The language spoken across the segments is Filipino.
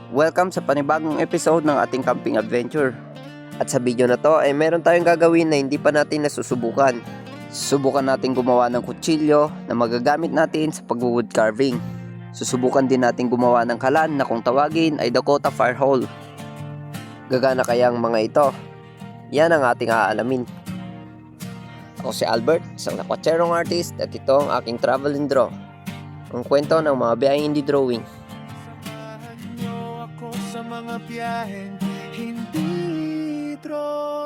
Welcome sa panibagong episode ng ating camping adventure. At sa video na to ay meron tayong gagawin na hindi pa natin nasusubukan. Susubukan natin gumawa ng kutsilyo na magagamit natin sa pag-wood carving. Susubukan din natin gumawa ng kalan na kung tawagin ay Dakota fire hole. Gagana kaya ang mga ito? Yan ang ating aalamin. Ako si Albert, isang nakwatserong artist at ito ang aking travel and draw. Ang kwento ng mga biyaheng hindi drawing. Sa mga biyaheng hindi drawing.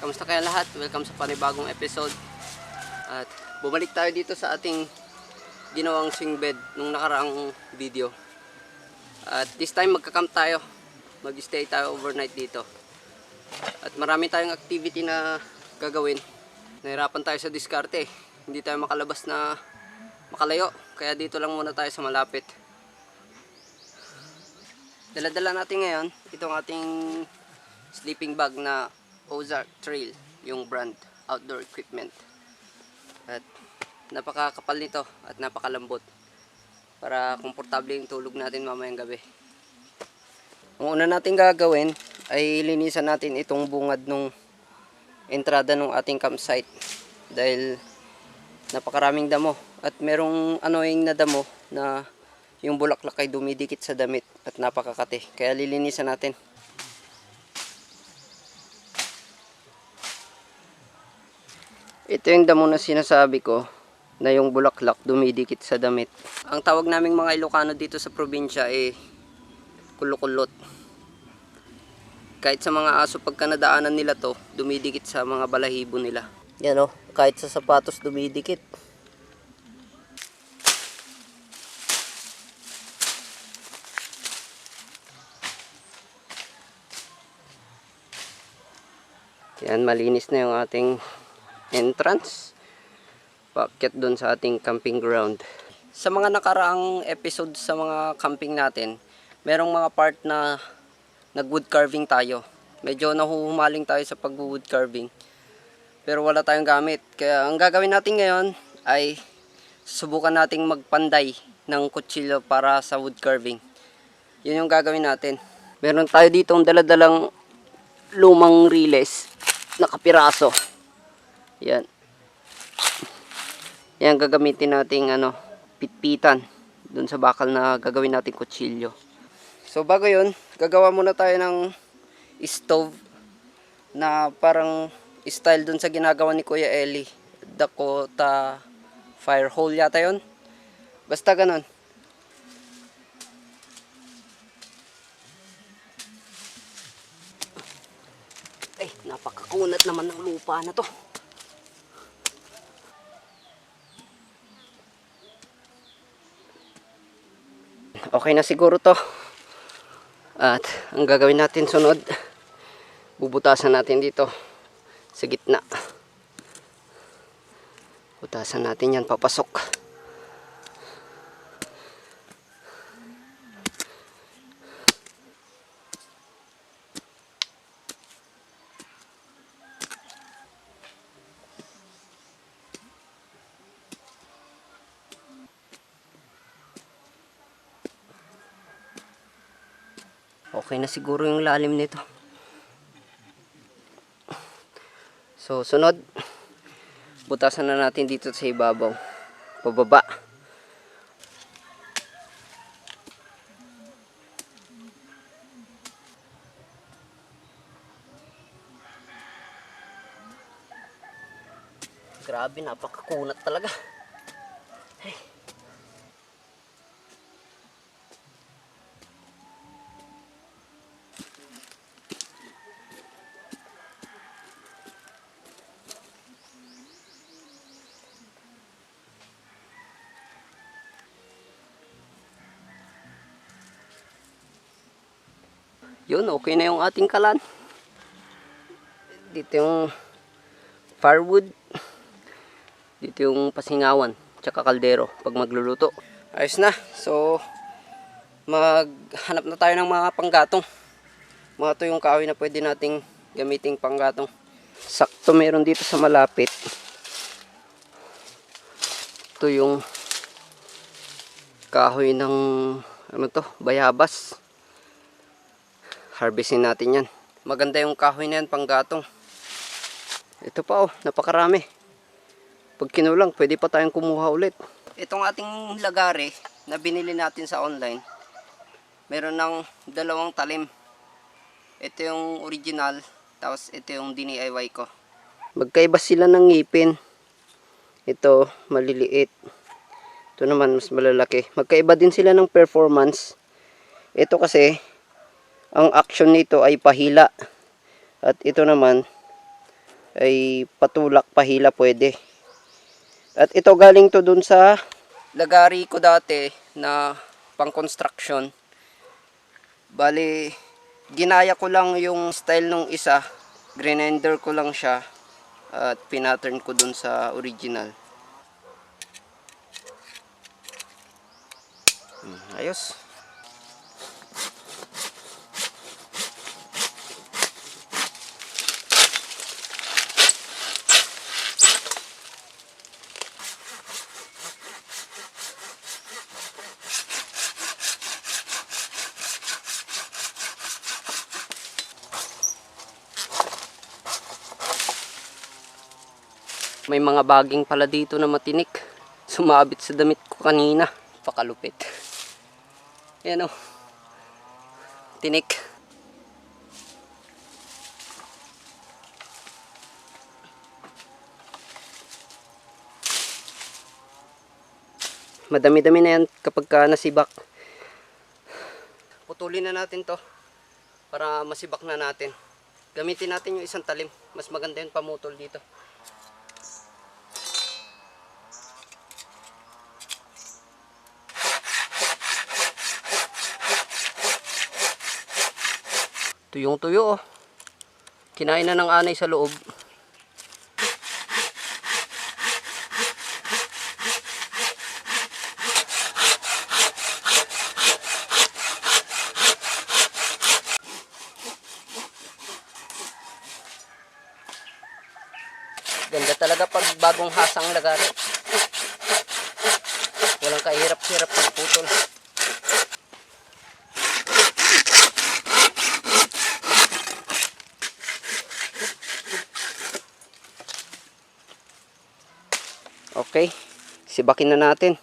Kamusta kaya lahat? Welcome sa panibagong episode. At bumalik tayo dito sa ating ginawang swing bed nung nakaraang video. At this time magka-camp tayo. Mag-stay tayo overnight dito. At marami tayong activity na gagawin. Nahirapan tayo sa diskarte. Hindi tayo makalabas na makalayo. Kaya dito lang muna tayo sa malapit. Dala-dala natin ngayon itong ating sleeping bag na Ozark Trail, yung brand, outdoor equipment. At napakakapal nito at napakalambot para komportable yung tulog natin mamayang gabi. Ang una natin gagawin ay linisan natin itong bungad nung entrada ng ating campsite dahil napakaraming damo at merong annoying na damo na yung bulaklak ay dumidikit sa damit at napakakate, kaya lilinisan natin. Ito yung damo na sinasabi ko na yung bulaklak dumidikit sa damit. Ang tawag naming mga Ilocano dito sa probinsya ay kulukulot. Kahit sa mga aso pagka nadaanan nila to, dumidikit sa mga balahibo nila. Yan o, kahit sa sapatos dumidikit. Yan, malinis na yung ating entrance paakyat doon sa ating camping ground. Sa mga nakaraang episode sa mga camping natin, merong mga part na nag wood carving tayo. Medyo nahuhumaling tayo sa pag wood carving pero wala tayong gamit, kaya ang gagawin natin ngayon ay subukan nating magpanday ng kutsilyo para sa wood carving. Yun yung gagawin natin. Meron tayo dito ang daladalang lumang riles na kapiraso. Yan. Yan gagamitin nating pitpitan dun sa bakal na gagawin nating kutsilyo. So bago yun, gagawa muna tayo ng stove na parang style dun sa ginagawa ni Kuya Eli. Dakota fire hole yata yun. Basta ganun. Ay, napakakunat naman ng lupa na to. Okay na siguro to. At ang gagawin natin sunod, bubutasan natin dito sa gitna. Butasan natin yan papasok. Okay na siguro yung lalim nito. So sunod, butasan na natin dito sa ibabaw, pababa. Grabe, napakakunat talaga. Hey. Yun, okay na yung ating kalan. Dito yung firewood. Dito yung pasingawan, tsaka kaldero pag magluluto. Ayos na. So, maghanap na tayo ng mga panggatong. Mga to yung kahoy na pwede nating gamiting panggatong. Sakto meron dito sa malapit. Ito yung kahoy ng bayabas. Harvestin natin yan. Maganda yung kahoy na yan, panggatong. Ito pa napakarami. Pag kinulang, pwede pa tayong kumuha ulit. Itong ating lagare na binili natin sa online, meron ng 2 talim. Ito yung original, tapos ito yung DIY ko. Magkaiba sila ng ngipin. Ito, maliliit. Ito naman, mas malalaki. Magkaiba din sila ng performance. Ito kasi, ang action nito ay pahila. At ito naman, ay patulak pahila pwede. At ito galing to dun sa lagari ko dati na pang construction. Bali, ginaya ko lang yung style nung isa. Grinder ko lang siya. At pinattern ko dun sa original. Ayos. May mga baging pala dito na matinik. Sumabit sa damit ko kanina. Pakalupit. Yan tinik. Madami-dami na yan kapag nasibak. Putulin na natin to para masibak na natin. Gamitin natin yung isang talim. Mas maganda yung pamutol dito. Tuyong-tuyo Kinain na ng anay sa loob. Ganda talaga pag bagong hasang lagari. Walang kahirap-hirap pagputol. Okay, sibakin na natin.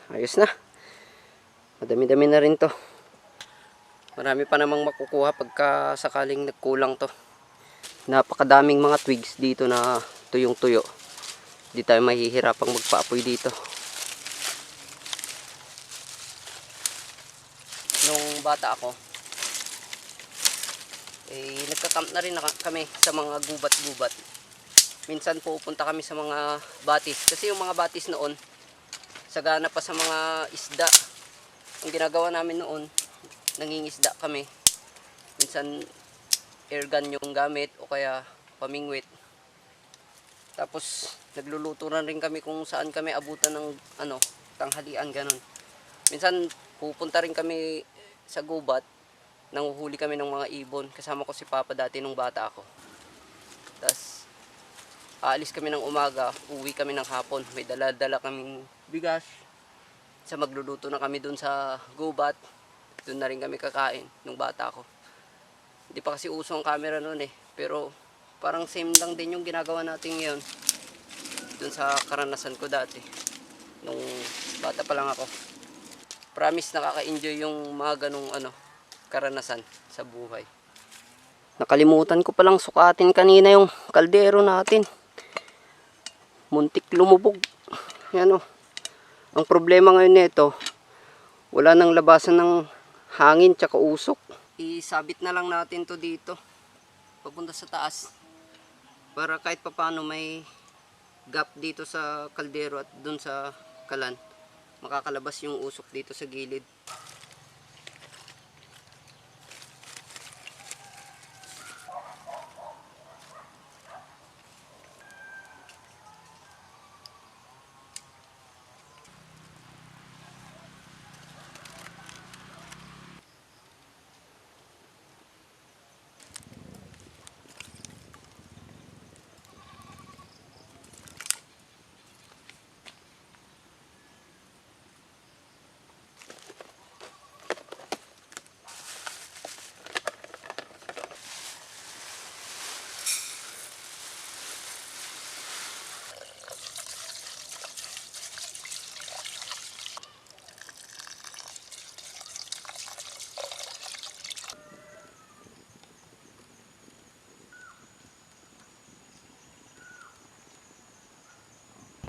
Ayos na. Madami-dami na rin to. Marami pa namang makukuha pagka sakaling nagkulang to. Napakadaming mga twigs dito na tuyong-tuyo. Hindi tayo mahihirapang magpaapoy dito. Nung bata ako, nagka-camp na rin kami sa mga gubat-gubat. Minsan pupunta kami sa mga batis. Kasi yung mga batis noon, sagana pa sa mga isda. Ang ginagawa namin noon, nangingisda kami. Minsan airgun yung gamit o kaya pamingwit. Tapos nagluluto na rin kami kung saan kami abutan ng tanghalian ganun. Minsan pupunta rin kami sa gubat, nanguhuli kami ng mga ibon. Kasama ko si Papa dati nung bata ako. Tapos aalis kami ng umaga, uwi kami ng hapon. May dala-dala kaming bigas. Sa magluluto na kami dun sa gubat. Doon na rin kami kakain nung bata ko. Di pa kasi uso ang camera noon eh. Pero parang same lang din yung ginagawa natin ngayon. Dun sa karanasan ko dati. Nung bata pa lang ako. Promise nakaka-enjoy yung mga ganong karanasan sa buhay. Nakalimutan ko palang sukatin kanina yung kaldero natin. Muntik lumubog. Yan o. Ang problema ngayon nito, wala nang labasan ng hangin tsaka usok. Isabit na lang natin to dito. Papunta sa taas. Para kahit papano may gap dito sa kaldero at dun sa kalan. Makakalabas yung usok dito sa gilid.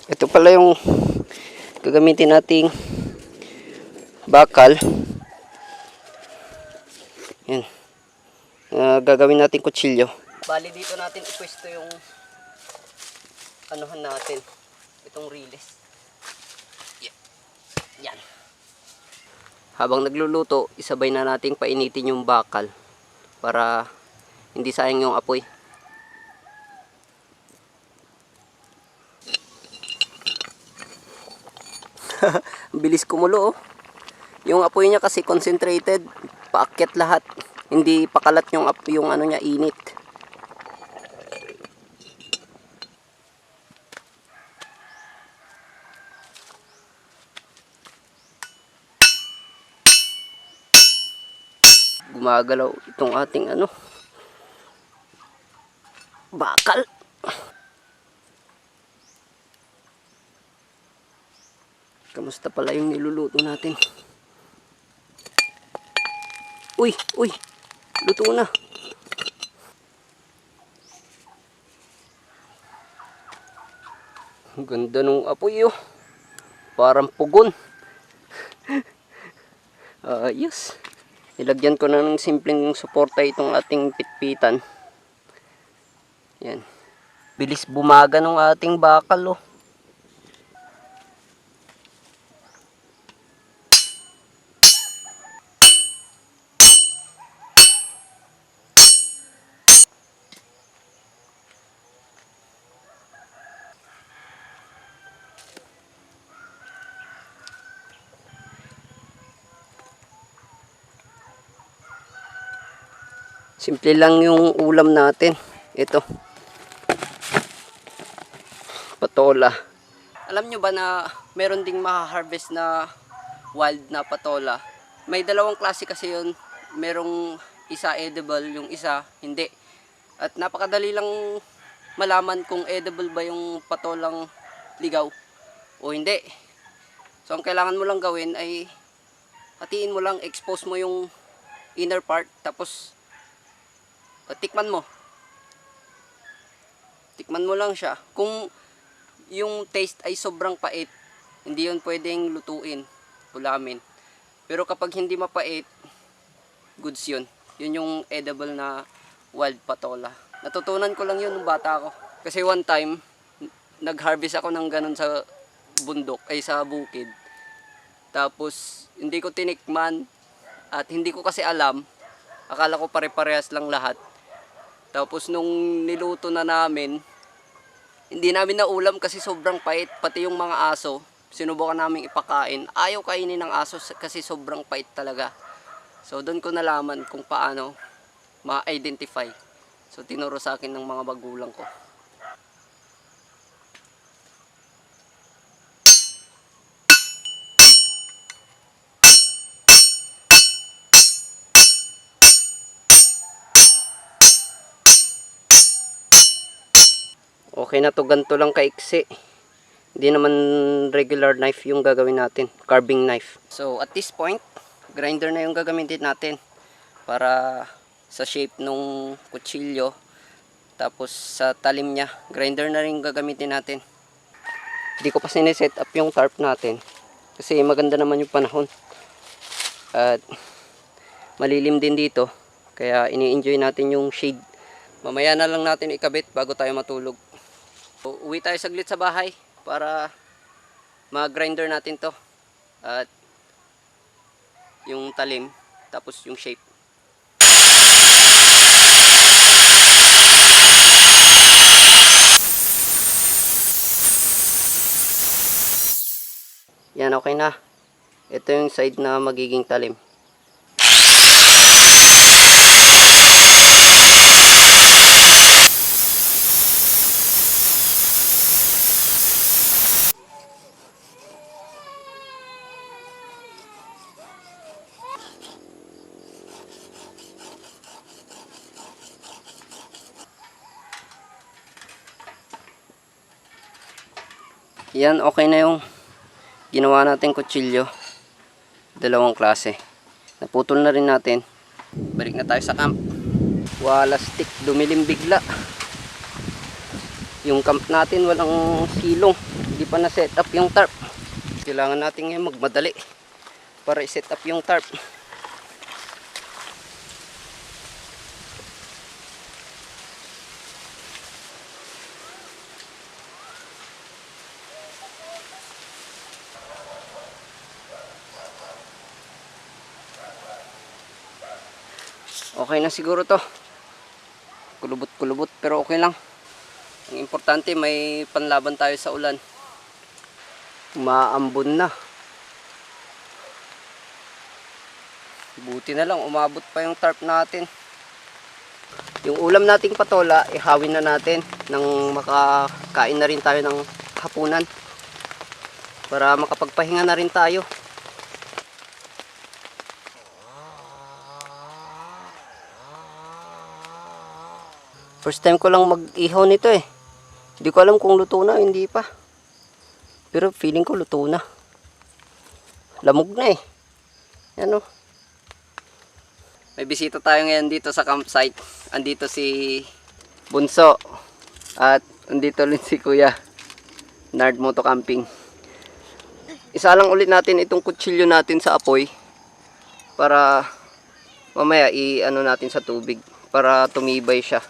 Ito pala yung gagamitin nating bakal. Yan. Gagawin natin kutsilyo. Bali dito natin ipwesto yung anuhan natin. Itong riles. Yan. Habang nagluluto, isabay na nating painitin yung bakal para hindi sayang yung apoy. Bilis kumulo oh. Yung apoy niya kasi concentrated, paakyat lahat. Hindi pakalat yung niya init. Gumagalaw itong ating bakal. Kamusta pala yung niluluto natin? Uy, luto na. Ang ganda nung apoy oh. Parang pugon. Yes. Ilagyan ko na ng simpleng suporta itong ating pitpitan. Yan. Bilis bumaga ng ating bakal oh. Simple lang yung ulam natin. Ito. Patola. Alam nyo ba na meron ding maha-harvest na wild na patola? May dalawang klase kasi yun. Merong isa edible, yung isa hindi. At napakadali lang malaman kung edible ba yung patolang ligaw o hindi. So ang kailangan mo lang gawin ay hatiin mo lang, expose mo yung inner part, tapos tikman mo. Tikman mo lang siya. Kung yung taste ay sobrang pait, hindi yun pwedeng lutuin, ulamin. Pero kapag hindi mapait, goods yun. Yun yung edible na wild patola. Natutunan ko lang yun nung bata ako. Kasi one time, nag-harvest ako ng ganun sa bundok, ay sa bukid. Tapos, hindi ko tinikman at hindi ko kasi alam. Akala ko pare-parehas lang lahat. Tapos nung niluto na namin, hindi namin naulam kasi sobrang pait. Pati yung mga aso, sinubukan namin ipakain. Ayaw kainin ng aso kasi sobrang pait talaga. So doon ko nalaman kung paano ma-identify. So tinuro sa akin ng mga magulang ko. Okay na to, ganito lang kaiksi. Hindi naman regular knife yung gagawin natin, carving knife. So at this point, grinder na yung gagamitin natin para sa shape nung kutsilyo. Tapos sa talim niya, grinder na rin yung gagamitin natin. Hindi ko pa sineset up yung tarp natin kasi maganda naman yung panahon. At malilim din dito, kaya ini-enjoy natin yung shade. Mamaya na lang natin ikabit bago tayo matulog. So, uwi tayo saglit sa bahay para mag-grinder natin to. At yung talim, tapos yung shape. Yan, okay na. Ito yung side na magiging talim. Yan, okay na yung ginawa natin kutsilyo. Dalawang klase. Naputol na rin natin. Balik na tayo sa camp. Wala stick, dumilim bigla. Yung camp natin walang silong. Hindi pa na set up yung tarp. Kailangan natin ngayon magmadali para i-set up yung tarp. Okay na siguro to. Kulubot-kulubot pero okay lang. Ang importante may panlaban tayo sa ulan. Umaambon na. Buti na lang umabot pa yung tarp natin. Yung ulam nating patola, ihawin na natin nang makakain na rin tayo ng hapunan. Para makapagpahinga na rin tayo. First time ko lang mag-ihaw nito eh. Hindi ko alam kung luto na o hindi pa. Pero feeling ko luto na. Lamog na eh. Yan o. May bisita tayo ngayon dito sa campsite. Andito si Bunso. At andito rin si Kuya Nard Moto Camping. Isa lang ulit natin itong kutsilyo natin sa apoy. Para mamaya i-ano natin sa tubig. Para tumibay siya.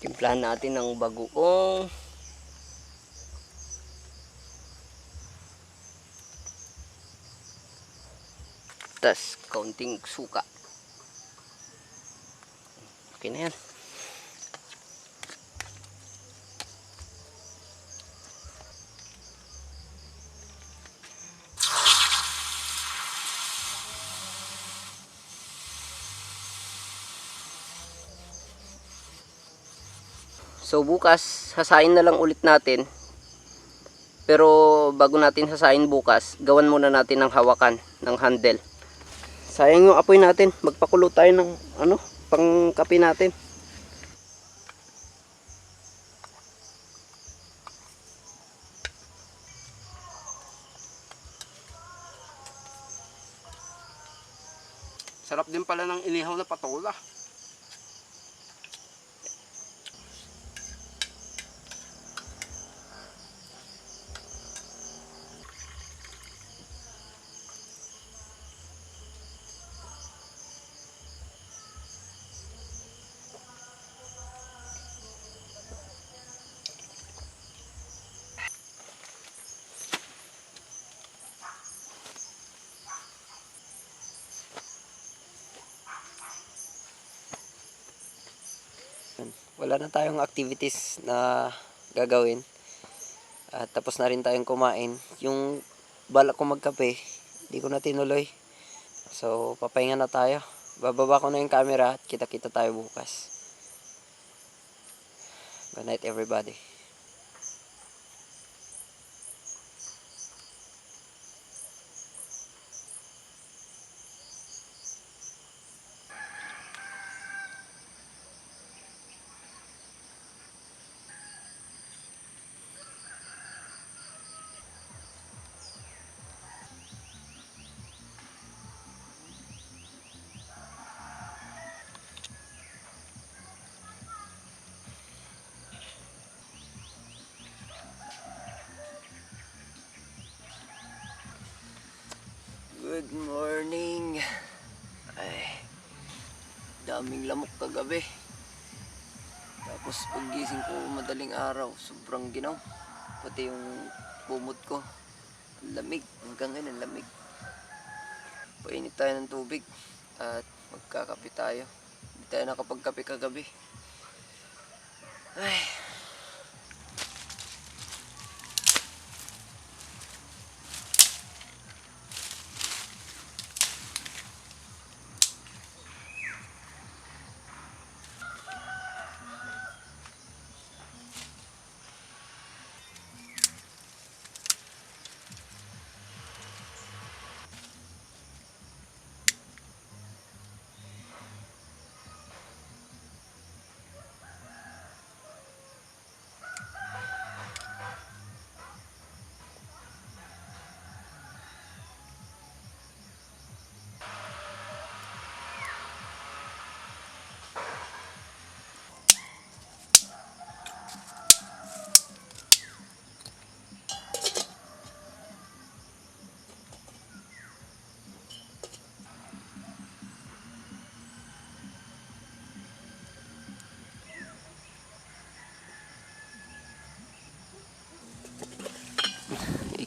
Timplahan natin ng bagoong. Tas kaunting suka. Okay na yan. So bukas, hasain na lang ulit natin. Pero bago natin hasain bukas, gawan muna natin ng hawakan, ng handle. Sayang yung apoy natin. Magpakulo tayo ng pang kape natin. Sarap din pala ng inihaw na patola. Wala na tayong activities na gagawin. At tapos na rin tayong kumain. Yung balak ko magkape, hindi ko na tinuloy. So, papahinga na tayo. Bababa ko na yung camera at kita-kita tayo bukas. Good night, everybody. Good morning. Ay, daming lamok kagabi. Tapos paggising ko madaling araw, sobrang ginaw. Pati yung bumot ko, ang lamig. Hanggang ngayon, ang lamig. Painit tayo ng tubig at magkakape tayo. Hindi tayo nakapagkape kagabi. Ay.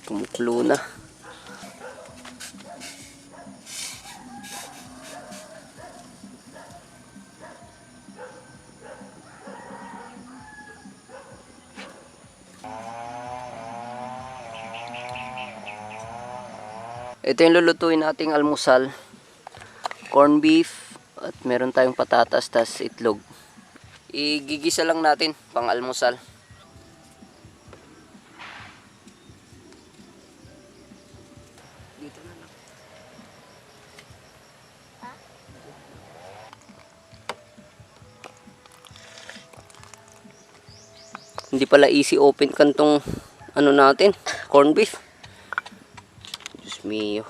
Kumukulo na. Ito yung lulutuin nating almusal. Corn beef at meron tayong patatas tas itlog. Igigisa lang natin pang almusal. Dito na lang. Hindi pala easy open kantong ano natin, corn beef. Diyos mio.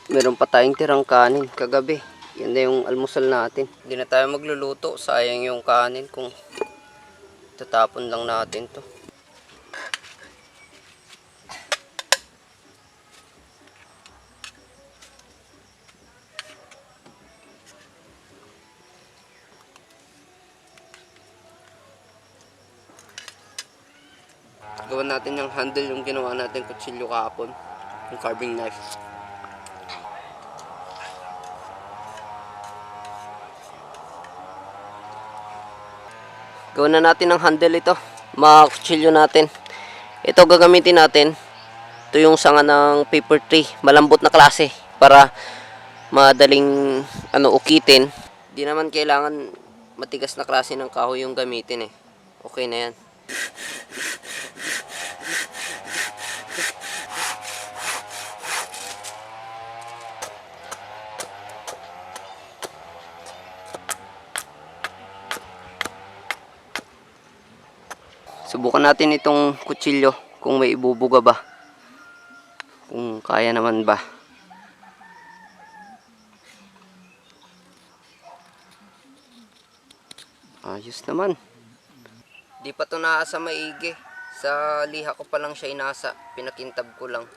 Meron pa tayong tirang kanin kagabi. Yan na yung almusal natin. Hindi na tayo magluluto. Sayang yung kanin kung tatapon lang natin to. Gawan natin yung handle yung ginawa natin kutsilyo kahapon. Yung carving knife. Gawin na natin ang handle ito. Mga kutsilyo natin. Ito gagamitin natin. Ito yung sanga ng paper tray. Malambot na klase. Para madaling ukitin. Di naman kailangan matigas na klase ng kahoy yung gamitin eh. Okay na yan. Subukan natin itong kutsilyo kung may ibubuga ba. Kung kaya naman ba. Ayos naman. Di pa to naasa maigi. Sa liha ko pa lang siya inasa. Pinakintab ko lang.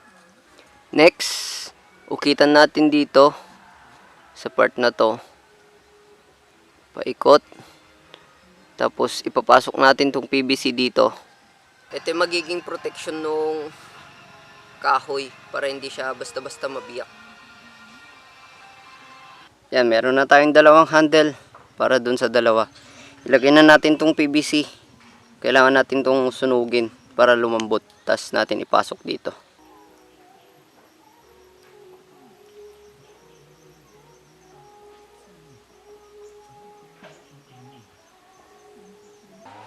Next, ukitan natin dito sa part na to. Paikot. Tapos ipapasok natin tong PVC dito. Ito yung magiging protection nung kahoy para hindi siya basta-basta mabiyak. Yan, meron na tayong dalawang handle para dun sa dalawa. Ilagay na natin tong PVC. Kailangan natin tong sunugin para lumambot. Tapos natin ipasok dito.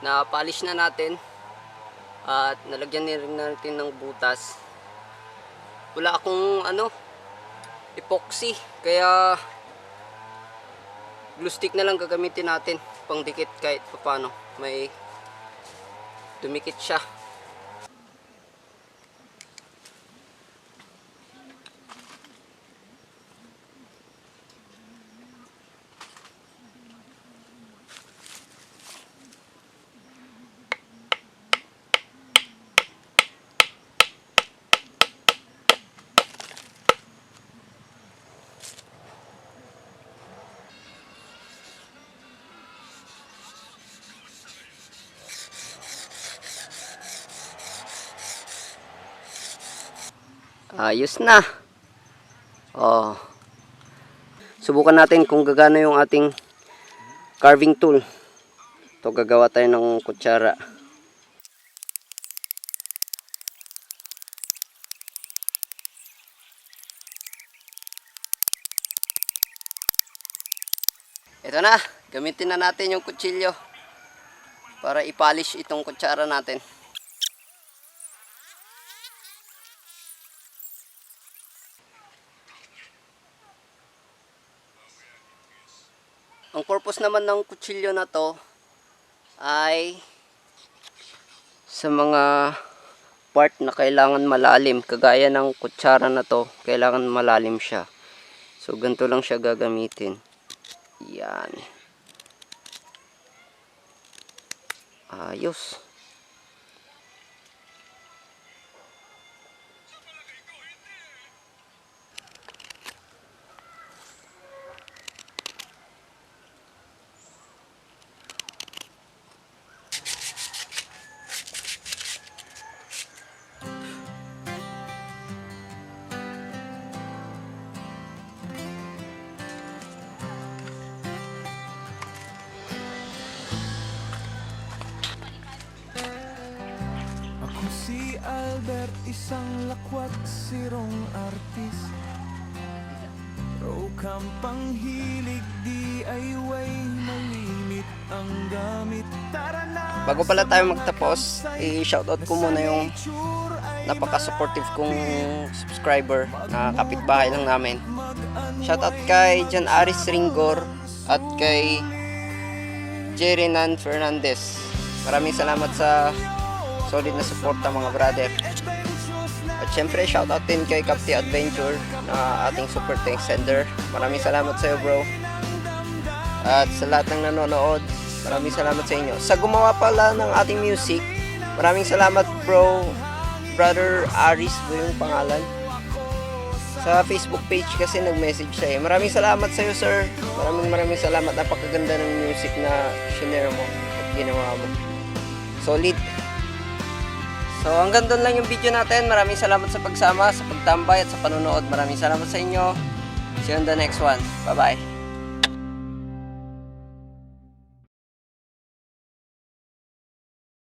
Na-polish na natin at nalagyan na rin natin ng butas. Wala akong epoxy, kaya glue stick na lang gagamitin natin pang dikit kahit paano may dumikit siya. Ayos na. Oh. Subukan natin kung gagana yung ating carving tool. Ito, gagawa tayo ng kutsara. Ito na, gamitin na natin yung kutsilyo para i-polish itong kutsara natin. Ang purpose naman ng kutsilyo na to ay sa mga part na kailangan malalim. Kagaya ng kutsara na to, kailangan malalim siya. So, ganito lang siya gagamitin. Yan. Ayos. Si Albert, isang lakwat, sirong artis. Rokam panghilig, DIY, malimit ang gamit. Tara na. Bago pala tayo magtapos, i-shoutout ko muna yung napaka-supportive kong subscriber na kapitbahay lang namin. Shoutout kay Jan Aris Ringor at kay Jerinan Fernandez. Maraming salamat sa solid na suporta mga brother. At syempre shoutout din kay Capti Adventure na ating super thanks sender. Maraming salamat sa iyo bro. At sa lahat ng nanonood, maraming salamat sa inyo. Sa gumawa pala ng ating music, maraming salamat bro. Brother Aris po yung pangalan. Sa Facebook page kasi nag-message siya eh. Maraming salamat sa iyo sir. Maraming salamat. Napakaganda ng music na shinare mo at ginawa mo. Solid. So hanggang doon lang yung video natin. Maraming salamat sa pagsama, sa pagtambay at sa panonood. Maraming salamat sa inyo. See you on the next one. Bye bye.